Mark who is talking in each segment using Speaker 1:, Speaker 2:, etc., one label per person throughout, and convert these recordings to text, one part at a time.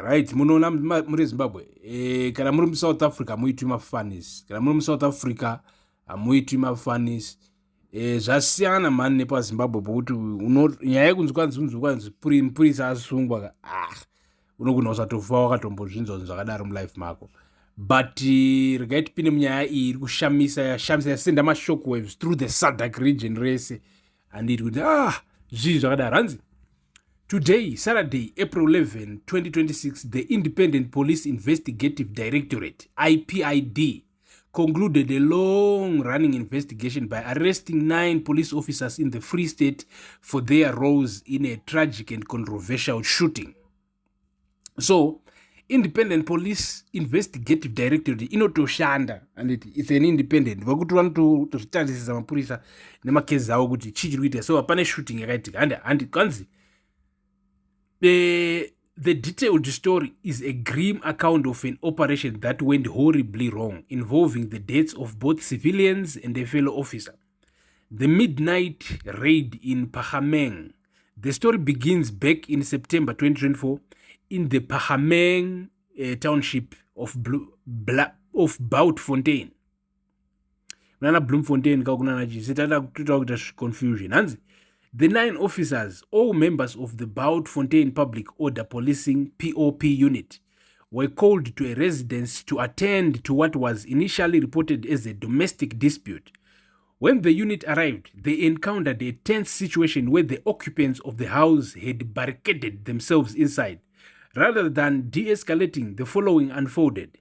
Speaker 1: right. Munoona muri Zimbabwe. Kana muri South Africa muitwi mafanis. Kana muri South Africa muitwi mafanis. Zvasiyana mani nepaZimbabwe pokuti nyaya yekunzwa Mapurisa Osungwa unogona kusatofa wakatombozvinzwa zvakadaro mulife mako. But regai tipinde munyaya iyi iri kushamisa yasenda mashockwaves through the SADC region rese. Anditi kuti zvii zvakadaro hanzi. Today, Saturday, April 11, 2026, the Independent Police Investigative Directorate, IPID, concluded a long-running investigation by arresting 9 police officers in the Free State for their roles in a tragic and controversial shooting. So, Independent Police Investigative Directorate inotoshanda, and it's an independent. Vakuti vanotozvitarisisa mapurisa nemakezi awo kuti chii chiri kuitika. So hapana shooting yakaitika and kanzi the detailed story is a grim account of an operation that went horribly wrong, involving the deaths of both civilians and a fellow officer. The midnight raid in Pahameng. The story begins back in September 2024 in the Pahameng township of Boutfontein. Nana Bloemfontein kakunana chisitata kuita confusion. Hanzi. The 9 officers, all members of the Boutfontein Public Order Policing POP unit, were called to a residence to attend to what was initially reported as a domestic dispute. When the unit arrived, they encountered a tense situation where the occupants of the house had barricaded themselves inside. Rather than de-escalating, the following unfolded.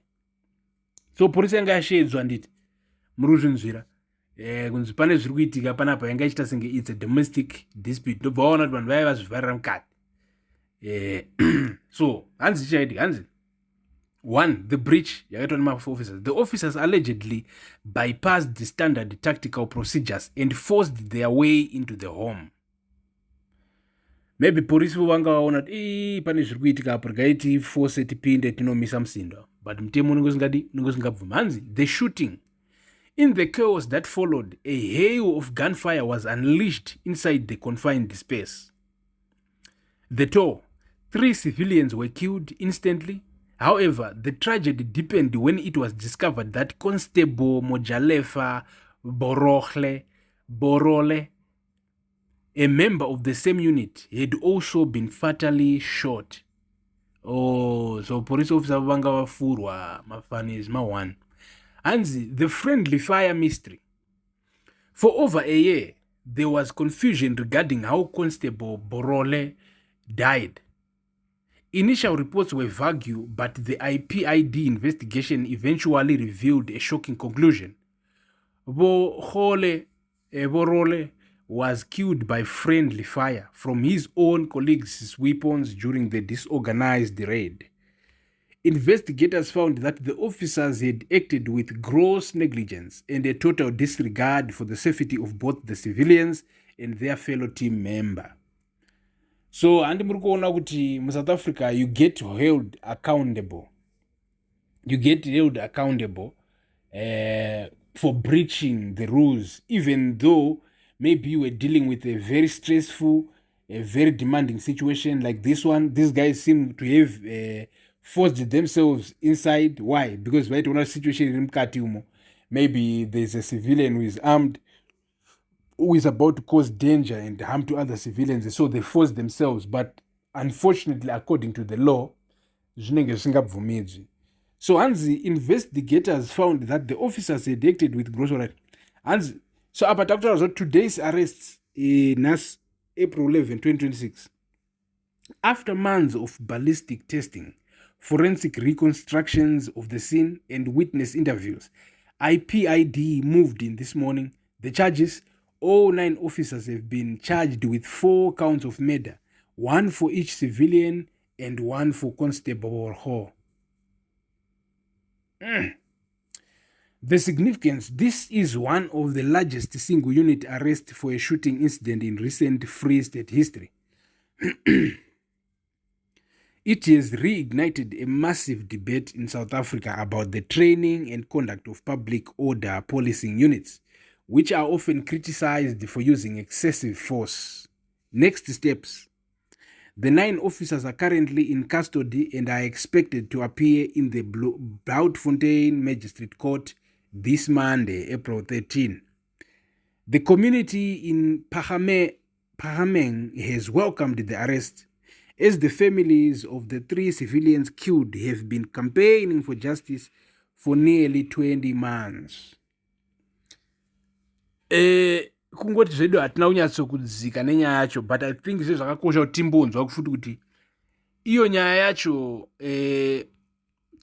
Speaker 1: So, polisi yanga yashedzwa nditi muruzvinzvira. Kunzi pane zviri kuitika panapa yanga ichita senge it's a domestic dispute. Ndobva waona kuti vanhu vaya vazvivharira mukati. So, hanzi chichaitika hanzi. 1. The breach yakaitwa nemaofficers. The officers allegedly bypassed the standard tactical procedures and forced their way into the home. Maybe polisi vanga vaona kuti pane zviri kuitika apo regai force tipinde tinomisa musindo. But mutemo unenge usingabvumi. Hanzi the shooting. In the chaos that followed, a hail of gunfire was unleashed inside the confined space. The toll, 3 civilians were killed instantly. However, the tragedy deepened when it was discovered that Constable Mojalefa Borole, a member of the same unit, had also been fatally shot. Oh, so police officer vanga vafurwa mafanis ma1. Hanzi, the friendly fire mystery. For over a year, there was confusion regarding how Constable Borole died. Initial reports were vague, but the IPID investigation eventually revealed a shocking conclusion. Borole was killed by friendly fire from his own colleagues' weapons during the disorganized raid. Investigators found that the officers had acted with gross negligence and a total disregard for the safety of both the civilians and their fellow team member. So, and muri kuona kuti mu South Africa you get held accountable. You get held accountable for breaching the rules, even though maybe you were dealing with a very stressful, a very demanding situation like this one. These guys seem to have forced themselves inside. Why? Because right, one situation in Mkati, maybe there's a civilian who is armed, who is about to cause danger and harm to other civilians, so they force themselves. But unfortunately, according to the law, so Hanzi, investigators found that the officers had acted with gross right. Hanzi, so after today's arrests in April 11, 2026, after months of ballistic testing, forensic reconstructions of the scene, and witness interviews, IPID moved in this morning. The charges, all 9 officers have been charged with 4 counts of murder, 1 for each civilian and 1 for Constable Ho. The significance, this is one of the largest single unit arrests for a shooting incident in recent Free State history. It has reignited a massive debate in South Africa about the training and conduct of public order policing units, which are often criticized for using excessive force. Next steps. The 9 officers are currently in custody and are expected to appear in the Bloemfontein Magistrate Court this Monday, April 13. The community in Pahameng has welcomed the arrest, as the families of the 3 civilians killed have been campaigning for justice for nearly 20 months. Kungoti zvedu hatina kunyatsokudzika nenyaya yacho, but I think zve zvakakosha kuti timbonzwa kufuti kuti iyo nyaya yacho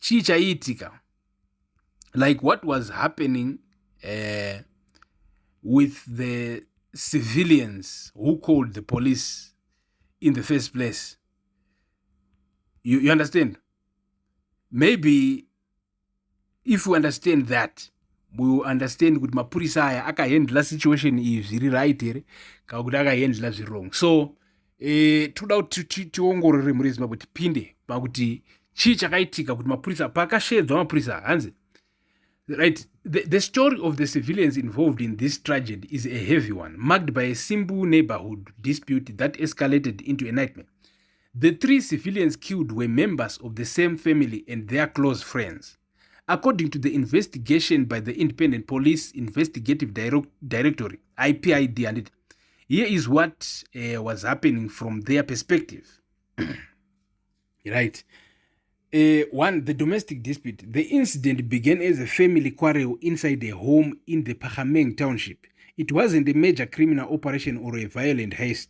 Speaker 1: chii chaiitika, like what was happening with the civilians who called the police in the first place. You understand? Maybe if we understand that, we will understand kuti mapurisa aya akahandla situation iyi zviri right here kana kuti akahandla zviri wrong. So toda kuti tiongorore muri Zimbabwe, tipinde pakuti chii chakaitika kuti mapurisa pakashedzwa mapurisa hanzi. Right, the story of the civilians involved in this tragedy is a heavy one, marked by a simple neighborhood dispute that escalated into a nightmare. The 3 civilians killed were members of the same family and their close friends. According to the investigation by the Independent Police Investigative Directorate, IPID, and here is what was happening from their perspective. Right. 1. The domestic dispute. The incident began as a family quarrel inside a home in the Pahameng township. It wasn't a major criminal operation or a violent heist.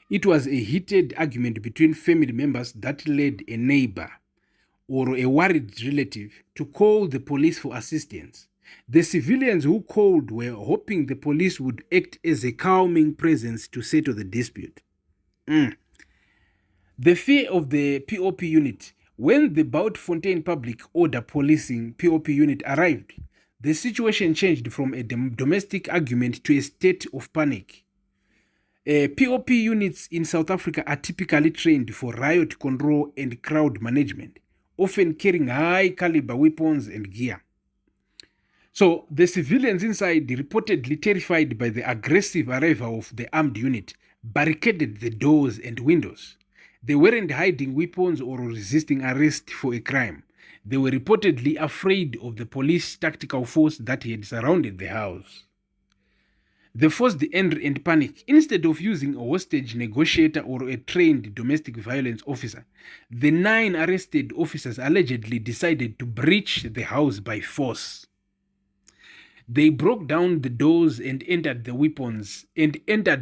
Speaker 1: It was a heated argument between family members that led a neighbor or a worried relative to call the police for assistance. The civilians who called were hoping the police would act as a calming presence to settle the dispute. The fear of the POP unit. When the Bloemfontein Public Order Policing POP unit arrived, the situation changed from a domestic argument to a state of panic. POP units in South Africa are typically trained for riot control and crowd management, often carrying high-caliber weapons and gear. So the civilians inside, reportedly terrified by the aggressive arrival of the armed unit, barricaded the doors and windows. They weren't hiding weapons or resisting arrest for a crime. They were reportedly afraid of the police tactical force that had surrounded the house. They forced the anger and panic. Instead of using a hostage negotiator or a trained domestic violence officer, the 9 arrested officers allegedly decided to breach the house by force. They broke down the doors and entered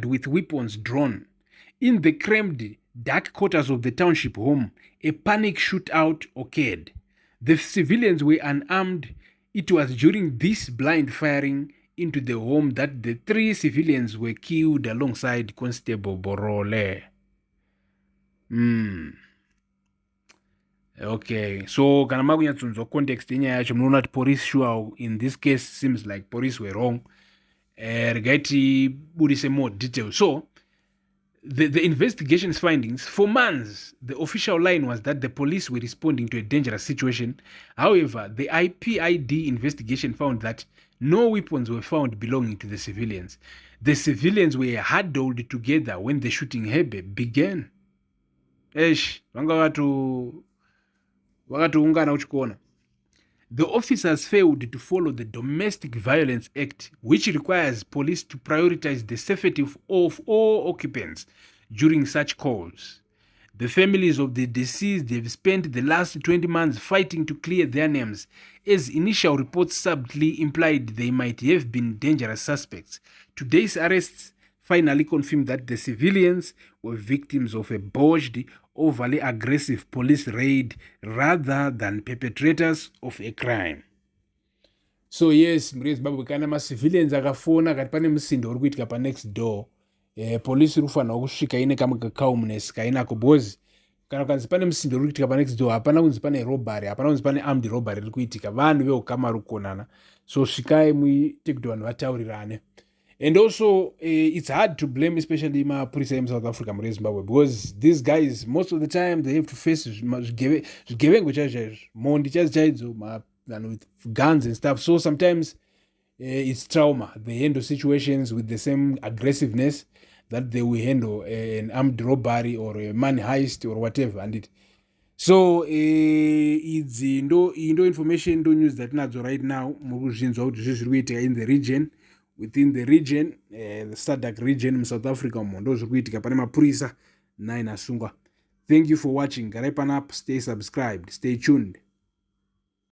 Speaker 1: with weapons drawn. In the crammed dark quarters of the township home, a panic shootout occurred. The civilians were unarmed. It was during this blind firing into the home that the 3 civilians were killed alongside Constable Borole. Okay, so kana makunyatsunzwa context yenyaya yacho munoona kuti police sure in this case seems like police were wrong. Regaiti budise more details. So the investigation's findings, for months, the official line was that the police were responding to a dangerous situation. However, the IPID investigation found that no weapons were found belonging to the civilians. The civilians were huddled together when the shooting began. Vakatiungana uchikuona. The officers failed to follow the Domestic Violence Act, which requires police to prioritize the safety of all occupants during such calls. The families of the deceased have spent the last 20 months fighting to clear their names, as initial reports subtly implied they might have been dangerous suspects. Today's arrests finally confirmed that the civilians were victims of a botched, overly aggressive police raid rather than perpetrators of a crime. So yes, mrezi babu kana ma civilians akafona kati pane musindo uri kuitika pa next door. Police rufana kusvika ine kama calmness kainako because kana kanzi pane musindo uri kuitika pa next door hapana kunzi pane robbery, hapana kunzi pane armed robbery iri kuitika, vanhu veukama rukonana. So svikai muite kuti vanhu vataurirane. And also, it's hard to blame, especially Mapurisa in South Africa, Zimbabwe, because these guys, most of the time, they have to face with guns and stuff. So sometimes it's trauma. They handle situations with the same aggressiveness that they will handle an armed robbery or a money heist or whatever. And so idzi ndo information ndo news dzatinadzo right now mukuzvinzwa kuti zviri kuitika in the region, within the region, the SADC region muSouth Africa umo ndo zviri kuitika pane Mapurisa Honai naSungwa. Thank you for watching. Garai panapa, stay subscribed, stay tuned.